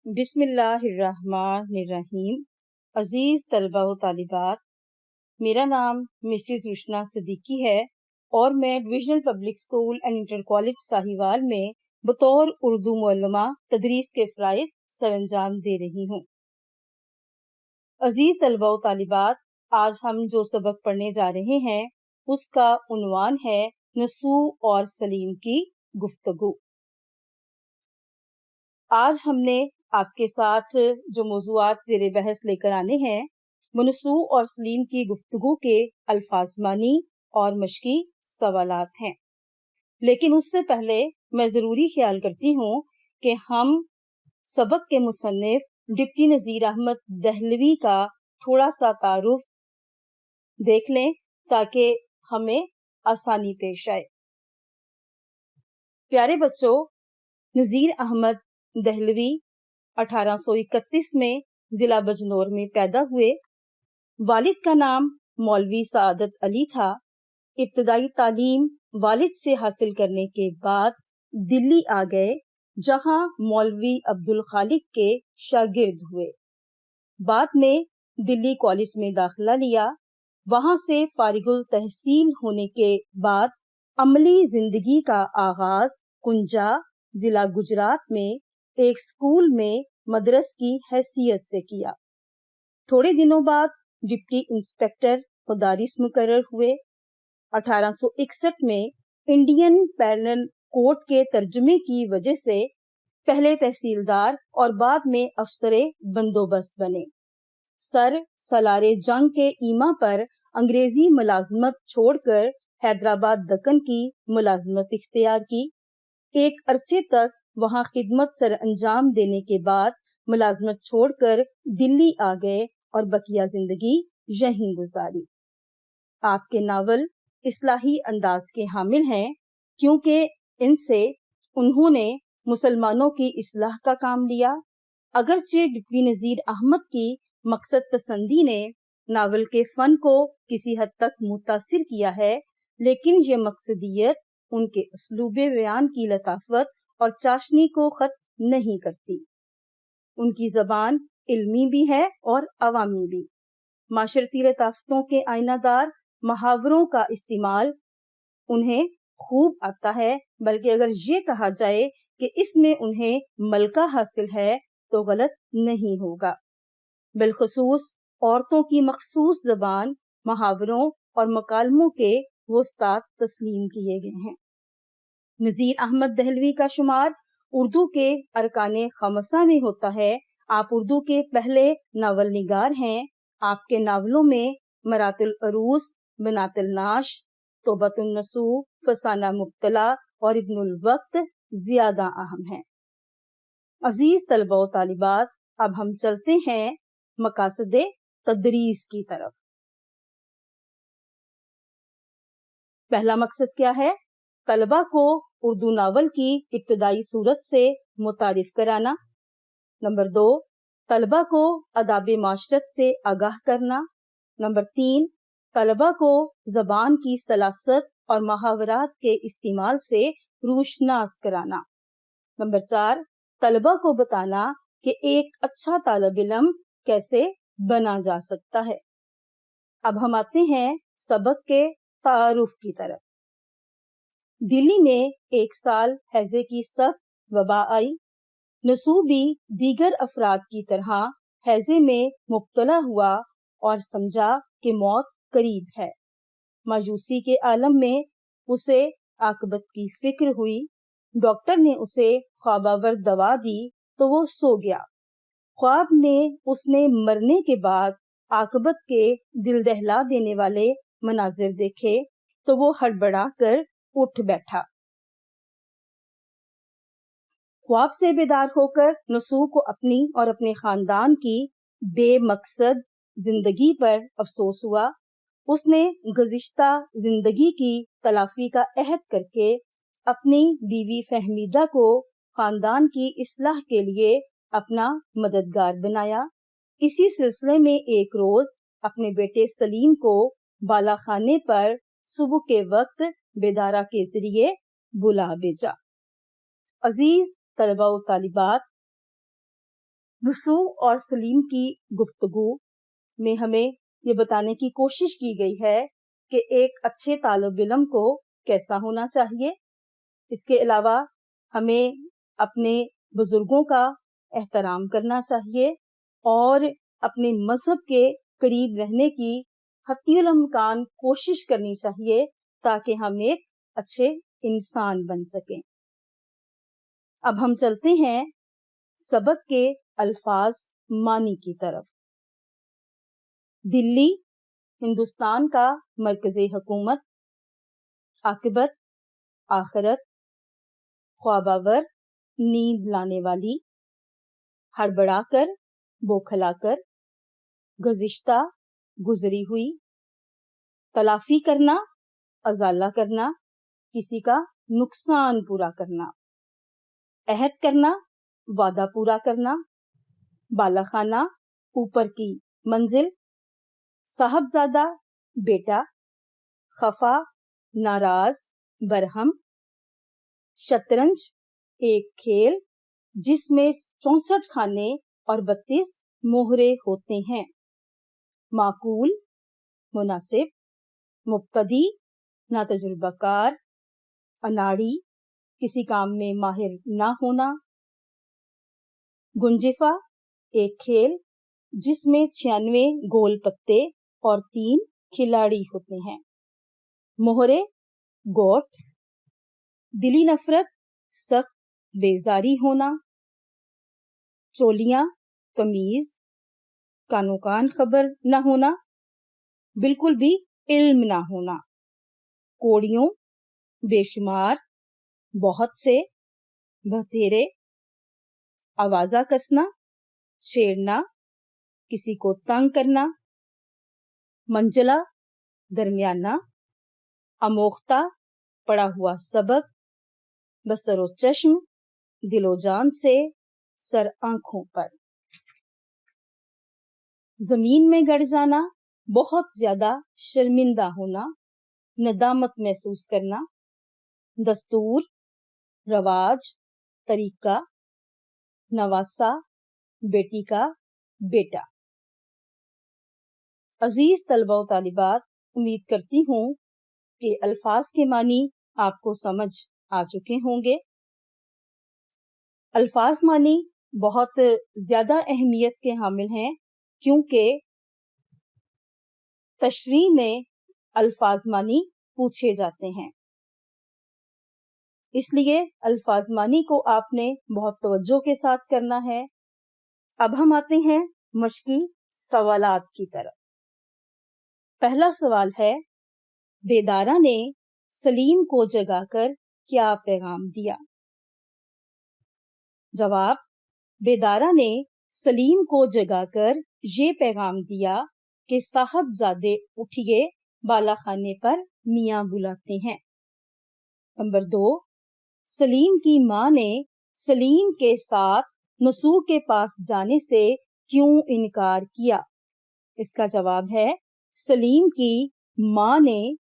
بسم اللہ الرحمن الرحیم۔ عزیز طلبہ و طالبات، میرا نام مسز رشنا صدیقی ہے اور میں divisional public school and inter college Sahiwal میں بطور اردو معلمہ تدریس کے فرائض سر انجام دے رہی ہوں۔ عزیز طلبہ و طالبات، آج ہم جو سبق پڑھنے جا رہے ہیں اس کا عنوان ہے نسوء اور سلیم کی گفتگو۔ آج ہم نے آپ کے ساتھ جو موضوعات زیر بحث لے کر آنے ہیں وہ نسوء اور سلیم کی گفتگو کے الفاظ معنی اور مشقی سوالات ہیں، لیکن اس سے پہلے میں ضروری خیال کرتی ہوں کہ ہم سبق کے مصنف ڈپٹی نذیر احمد دہلوی کا تھوڑا سا تعارف دیکھ لیں تاکہ ہمیں آسانی پیش آئے۔ پیارے بچوں، نذیر احمد دہلوی 1831 میں ضلع بجنور میں پیدا ہوئے۔ والد کا نام مولوی سعادت علی تھا۔ ابتدائی تعلیم والد سے حاصل کرنے کے بعد دلی آ گئے، جہاں مولوی عبدالخالق کے شاگرد ہوئے۔ بعد میں دلی کالج میں داخلہ لیا۔ وہاں سے فارغ التحصیل ہونے کے بعد عملی زندگی کا آغاز کنجا ضلع گجرات میں ایک اسکول میں مدرس کی حیثیت سے کیا۔ تھوڑے دنوں بعد ڈپٹی انسپکٹر مدارس مقرر ہوئے۔ 1861 میں انڈین پینل کوڈ کے ترجمے کی وجہ سے پہلے تحصیلدار اور بعد میں افسر بندوبست بنے۔ سر سالار جنگ کے ایما پر انگریزی ملازمت چھوڑ کر حیدرآباد دکن کی ملازمت اختیار کی۔ ایک عرصے تک وہاں خدمت سر انجام دینے کے بعد ملازمت چھوڑ کر دلی آ گئے اور بقیہ زندگی یہیں گزاری۔ آپ کے ناول اصلاحی انداز کے حامل ہیں، کیونکہ ان سے انہوں نے مسلمانوں کی اصلاح کا کام لیا۔ اگرچہ ڈپٹی نذیر احمد کی مقصد پسندی نے ناول کے فن کو کسی حد تک متاثر کیا ہے، لیکن یہ مقصدیت ان کے اسلوب بیان کی لطافت اور چاشنی کو ختم نہیں کرتی۔ ان کی زبان علمی بھی ہے اور عوامی بھی۔ معاشرتی لطافتوں کے آئینہ دار محاوروں کا استعمال انہیں خوب آتا ہے، بلکہ اگر یہ کہا جائے کہ اس میں انہیں ملکہ حاصل ہے تو غلط نہیں ہوگا۔ بالخصوص عورتوں کی مخصوص زبان، محاوروں اور مکالموں کے وہ استاد تسلیم کیے گئے ہیں۔ نذیر احمد دہلوی کا شمار اردو کے ارکان خمسہ میں ہوتا ہے۔ آپ اردو کے پہلے ناول نگار ہیں۔ آپ کے ناولوں میں مرات العروس، بنات الناش، توبۃ النسوء، فسانہ مبتلا اور ابن الوقت زیادہ اہم ہیں۔ عزیز طلبہ و طالبات، اب ہم چلتے ہیں مقاصد تدریس کی طرف۔ پہلا مقصد کیا ہے؟ طلبہ کو اردو ناول کی ابتدائی صورت سے متعارف کرانا۔ نمبر 2، طلبہ کو آداب معاشرت سے آگاہ کرنا۔ نمبر 3، طلبہ کو زبان کی سلاست اور محاورات کے استعمال سے روشناس کرانا۔ نمبر 4، طلبہ کو بتانا کہ ایک اچھا طالب علم کیسے بنا جا سکتا ہے۔ اب ہم آتے ہیں سبق کے تعارف کی طرف۔ دلی میں ایک سال ہیضے کی سخت وبا آئی۔ نسوء بھی دیگر افراد کی طرح ہیضے میں مبتلا ہوا اور سمجھا کہ موت قریب ہے۔ مایوسی کے عالم میں اسے عاقبت کی فکر ہوئی۔ ڈاکٹر نے اسے خواب آور دوا دی تو وہ سو گیا۔ خواب میں اس نے مرنے کے بعد عاقبت کے دل دہلا دینے والے مناظر دیکھے تو وہ ہڑبڑا کر اٹھ بیٹھا۔ خواب سے بیدار ہو کر نسوء کو اپنی اور اپنے خاندان کی بے مقصد زندگی پر افسوس ہوا۔ اس نے گزشتہ زندگی کی تلافی کا عہد کر کے اپنی بیوی فہمیدہ کو خاندان کی اصلاح کے لیے اپنا مددگار بنایا۔ اسی سلسلے میں ایک روز اپنے بیٹے سلیم کو بالا خانے پر صبح کے وقت بیدارہ کے ذریعے بلا بھیجا۔ عزیز طلبہ و طالبات، رسوع اور سلیم کی گفتگو میں ہمیں یہ بتانے کی کوشش کی گئی ہے کہ ایک اچھے طالب علم کو کیسا ہونا چاہیے۔ اس کے علاوہ ہمیں اپنے بزرگوں کا احترام کرنا چاہیے اور اپنے مذہب کے قریب رہنے کی حتی الامکان کوشش کرنی چاہیے تاکہ ہم ایک اچھے انسان بن سکیں۔ اب ہم چلتے ہیں سبق کے الفاظ معنی کی طرف۔ دلی ہندوستان کا مرکزی حکومت، عاقبت آخرت، خواب آور نیند لانے والی، ہڑبڑا کر بوکھلا کر، گزشتہ گزری ہوئی، تلافی کرنا ازالہ کرنا، کسی کا نقصان پورا کرنا، عہد کرنا وعدہ پورا کرنا، بالا خانہ اوپر کی منزل، صاحبزادہ بیٹا، خفا ناراض برہم، شطرنج ایک کھیل جس میں 64 خانے اور 32 مہرے ہوتے ہیں، معقول مناسب، مبتدی ناتجربہ کار، اناڑی کسی کام میں ماہر نہ ہونا، گنجفہ ایک کھیل جس میں 96 گول پتے اور 3 کھلاڑی ہوتے ہیں، مہرے گوٹ، دلی نفرت سخت بیزاری ہونا، چولیاں قمیض، کانوں کان خبر نہ ہونا، بالکل بھی علم نہ ہونا، کوڑیوں بے شمار، بہت سے، بتھیرے، آوازہ کسنا، چھیڑنا، کسی کو تنگ کرنا، منجلا درمیانہ، اموختہ پڑا ہوا سبق، بسر و چشم دل و جان سے، سر آنکھوں پر، زمین میں گڑ جانا بہت زیادہ شرمندہ ہونا، ندامت محسوس کرنا، دستور رواج طریقہ، نواسا بیٹی کا بیٹا۔ عزیز طلبہ و طالبات، امید کرتی ہوں کہ الفاظ کے معنی آپ کو سمجھ آ چکے ہوں گے۔ الفاظ معنی بہت زیادہ اہمیت کے حامل ہیں کیونکہ تشریح میں الفاظ معنی پوچھے جاتے ہیں، اس لیے الفاظ معنی کو آپ نے بہت توجہ کے ساتھ کرنا ہے۔ اب ہم آتے ہیں مشقی سوالات کی طرف۔ پہلا سوال ہے، بیدارہ نے سلیم کو جگا کر کیا پیغام دیا؟ جواب، بیدارہ نے سلیم کو جگا کر یہ پیغام دیا کہ صاحبزادے اٹھیے، بالا خانے پر میاں بلاتے ہیں۔ نمبر 2، سلیم کی ماں نے سلیم کے ساتھ نسوح کے پاس جانے سے کیوں انکار کیا؟ اس کا جواب ہے، سلیم کی ماں نے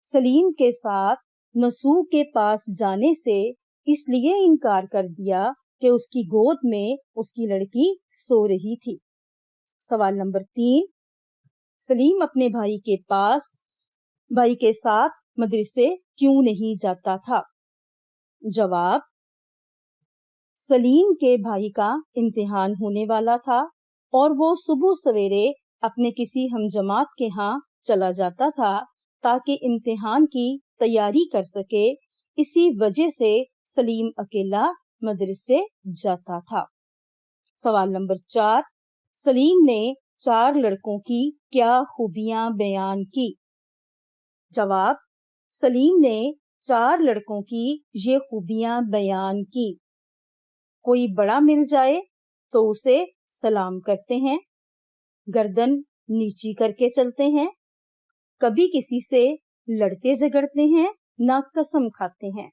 سلیم کے ساتھ نسوح کے پاس جانے سے اس لیے انکار کر دیا کہ اس کی گود میں اس کی لڑکی سو رہی تھی۔ سوال نمبر 3، سلیم اپنے بھائی کے ساتھ مدرسے کیوں نہیں جاتا تھا؟ جواب، سلیم کے بھائی کا امتحان ہونے والا تھا اور وہ صبح سویرے اپنے کسی ہم جماعت کے ہاں چلا جاتا تھا تاکہ امتحان کی تیاری کر سکے، اسی وجہ سے سلیم اکیلا مدرسے جاتا تھا۔ سوال نمبر 4، سلیم نے 4 لڑکوں کی کیا خوبیاں بیان کی؟ جواب، سلیم نے 4 لڑکوں کی یہ خوبیاں بیان کی۔ کوئی بڑا مل جائے تو اسے سلام کرتے ہیں، گردن نیچی کر کے چلتے ہیں، کبھی کسی سے لڑتے جھگڑتے ہیں، نہ قسم کھاتے ہیں،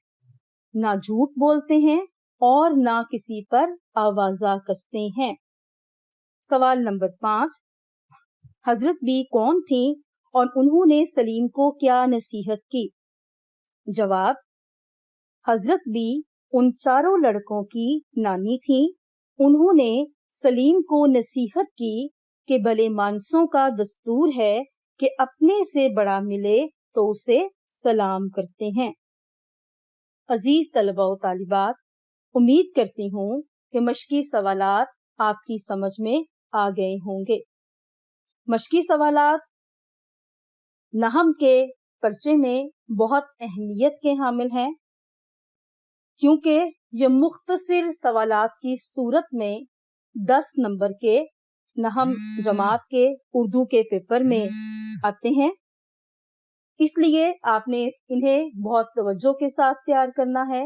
نہ جھوٹ بولتے ہیں اور نہ کسی پر آوازہ کستے ہیں۔ سوال نمبر 5، حضرت بی کون تھیں اور انہوں نے سلیم کو کیا نصیحت کی؟ جواب، حضرت بی ان 4 لڑکوں کی نانی تھیں، انہوں نے سلیم کو نصیحت کی کہ بھلے مانسوں کا دستور ہے کہ اپنے سے بڑا ملے تو اسے سلام کرتے ہیں۔ عزیز طلبہ و طالبات، امید کرتی ہوں کہ مشقی سوالات آپ کی سمجھ میں آ گئے ہوں گے۔ مشقی سوالات نحو کے پرچے میں بہت اہمیت کے حامل ہیں، کیونکہ یہ مختصر سوالات کی صورت میں 10 نمبر کے نحو جماعت کے اردو کے پیپر میں آتے ہیں۔ اس لیے آپ نے انہیں بہت توجہ کے ساتھ تیار کرنا ہے۔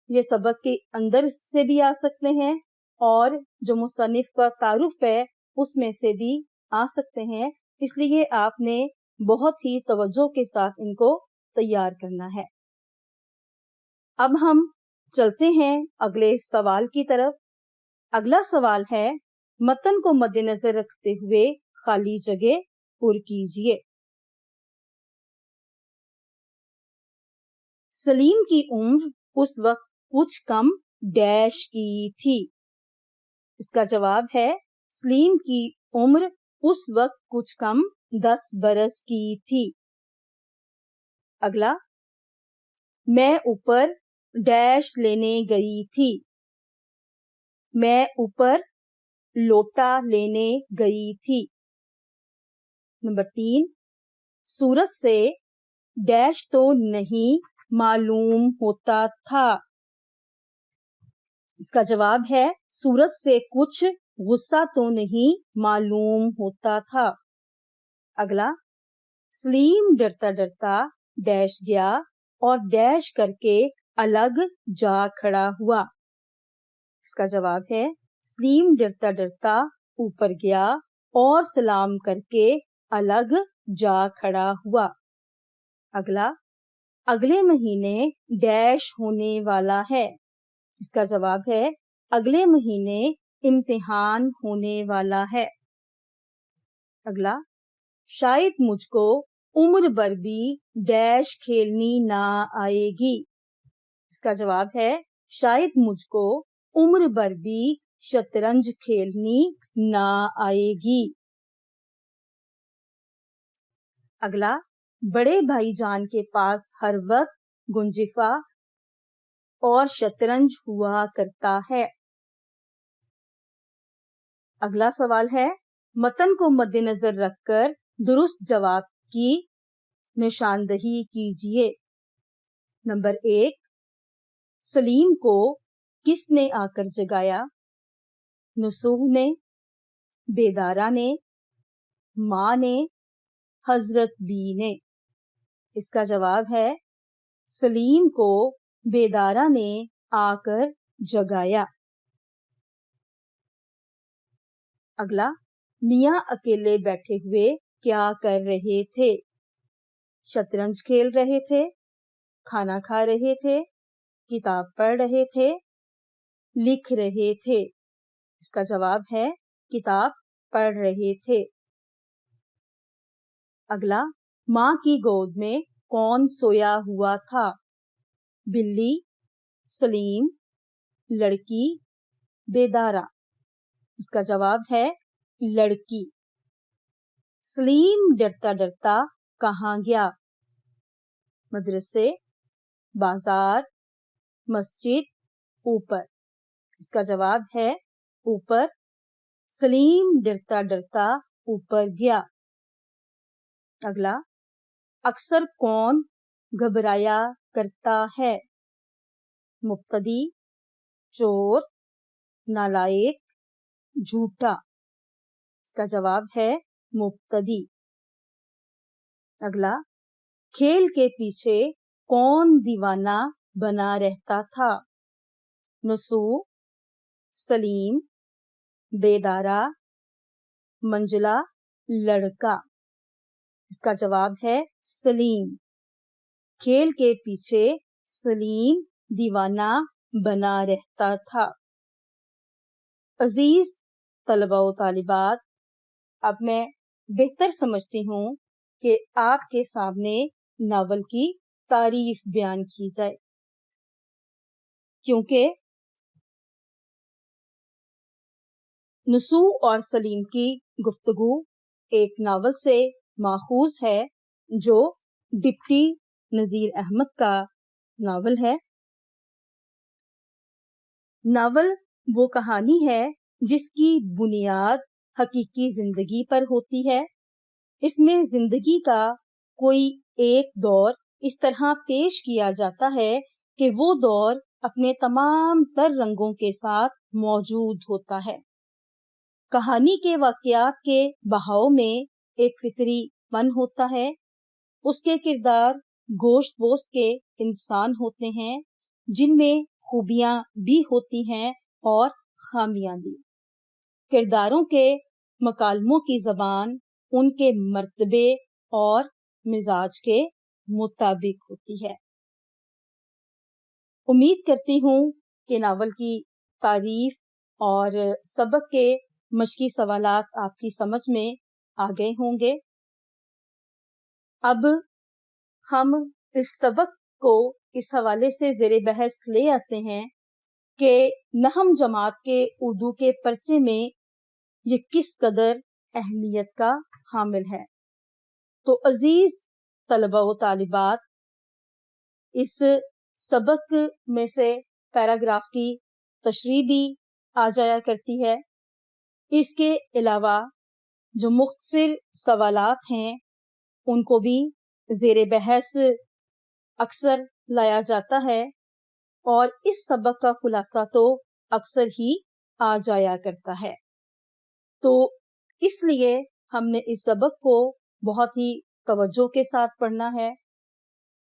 یہ سبق کے اندر سے بھی آ سکتے ہیں اور جو مصنف کا تعارف ہے اس میں سے بھی آ سکتے ہیں، اس لیے آپ نے بہت ہی توجہ کے ساتھ ان کو تیار کرنا ہے۔ اب ہم چلتے ہیں اگلے سوال کی طرف۔ اگلا سوال ہے، متن کو مد نظر رکھتے ہوئے خالی جگہ پر کیجیے۔ سلیم کی عمر اس وقت کچھ کم ڈیش کی تھی۔ اس کا جواب ہے، سلیم کی عمر اس وقت کچھ کم 10 برس کی تھی۔ اگلا، میں اوپر ڈیش لینے گئی تھی۔ میں اوپر لوٹا لینے گئی تھی۔ نمبر 3، سورج سے ڈیش تو نہیں معلوم ہوتا تھا۔ اس کا جواب ہے، سورج سے کچھ غصہ تو نہیں معلوم ہوتا تھا۔ اگلا، سلیم ڈرتا ڈرتا ڈیش گیا اور ڈیش کر کے الگ جا کھڑا ہوا۔ اس کا جواب ہے، سلیم ڈرتا ڈرتا اوپر گیا اور سلام کر کے الگ جا کھڑا ہوا۔ اگلا، اگلے مہینے ڈیش ہونے والا ہے۔ اس کا جواب ہے، اگلے مہینے امتحان ہونے والا ہے۔ اگلا، شاید مجھ کو عمر بھر بھی ڈیش کھیلنی نہ آئے گی۔ اس کا جواب ہے، شاید مجھ کو عمر بھر بھی شطرنج کھیلنی نہ آئے گی۔ اگلا، بڑے بھائی جان کے پاس ہر وقت گنجفہ اور شطرنج ہوا کرتا ہے۔ اگلا سوال ہے، متن کو مد نظر رکھ کر درست جواب کی نشاندہی کیجیے۔ نمبر 1، سلیم کو کس نے آ کر جگایا؟ نصوح نے، بیدارہ نے، ماں نے، حضرت بی نے۔ اس کا جواب ہے، سلیم کو بیدارہ نے آ کر جگایا۔ اگلا، میاں اکیلے بیٹھے ہوئے کیا کر رہے تھے؟ شطرنج کھیل رہے تھے، کھانا کھا رہے تھے، کتاب پڑھ رہے تھے، لکھ رہے تھے۔ اس کا جواب ہے، کتاب پڑھ رہے تھے۔ اگلا، ماں کی گود میں کون سویا ہوا تھا؟ بلی، سلیم، لڑکی، بیدارہ۔ اس کا جواب ہے، لڑکی۔ سلیم ڈرتا ڈرتا کہاں گیا؟ مدرسے، بازار، مسجد، اوپر۔ اس کا جواب ہے، اوپر۔ سلیم ڈرتا ڈرتا اوپر گیا۔ اگلا، اکثر کون گھبرایا کرتا ہے؟ مبتدی، چور، نالائق، جھوٹا۔ اس کا جواب ہے، مبتدی۔ اگلا، کھیل کے پیچھے کون دیوانہ بنا رہتا تھا؟ نصوح، سلیم، بیدارہ، منجلہ، لڑکا۔ اس کا جواب ہے، سلیم۔ کھیل کے پیچھے سلیم دیوانہ بنا رہتا تھا۔ عزیز طلبہ و طالبات، اب میں بہتر سمجھتی ہوں کہ آپ کے سامنے ناول کی تعریف بیان کی جائے، کیونکہ نسو اور سلیم کی گفتگو ایک ناول سے ماخوذ ہے جو ڈپٹی نذیر احمد کا ناول ہے۔ ناول وہ کہانی ہے جس کی بنیاد حقیقی زندگی پر ہوتی ہے۔ اس میں زندگی کا کوئی ایک دور اس طرح پیش کیا جاتا ہے کہ وہ دور اپنے تمام تر رنگوں کے ساتھ موجود ہوتا ہے۔ کہانی کے واقعات کے بہاؤ میں ایک فطری فن ہوتا ہے۔ اس کے کردار گوشت پوش کے انسان ہوتے ہیں جن میں خوبیاں بھی ہوتی ہیں اور خامیاں بھی۔ کرداروں کے مکالموں کی زبان ان کے مرتبے اور مزاج کے مطابق ہوتی ہے۔ امید کرتی ہوں کہ ناول کی تعریف اور سبق کے مشقی سوالات آپ کی سمجھ میں آ گئے ہوں گے۔ اب ہم اس سبق کو اس حوالے سے زیر بحث لے آتے ہیں کہ نہم جماعت کے اردو کے پرچے میں یہ کس قدر اہمیت کا حامل ہے۔ تو عزیز طلبہ و طالبات، اس سبق میں سے پیراگراف کی تشریح بھی آ جایا کرتی ہے۔ اس کے علاوہ جو مختصر سوالات ہیں ان کو بھی زیر بحث اکثر لایا جاتا ہے، اور اس سبق کا خلاصہ تو اکثر ہی آ جایا کرتا ہے۔ تو اس لیے ہم نے اس سبق کو بہت ہی توجہ کے ساتھ پڑھنا ہے،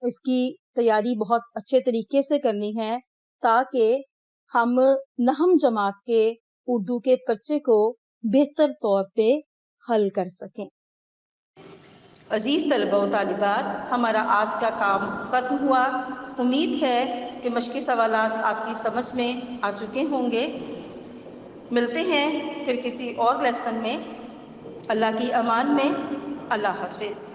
اس کی تیاری بہت اچھے طریقے سے کرنی ہے تاکہ ہم نہم جماعت کے اردو کے پرچے کو بہتر طور پہ حل کر سکیں۔ عزیز طلبہ و طالبات، ہمارا آج کا کام ختم ہوا۔ امید ہے کہ مشقی سوالات آپ کی سمجھ میں آ چکے ہوں گے۔ ملتے ہیں پھر کسی اور لیسن میں۔ اللہ کی امان میں۔ اللہ حافظ۔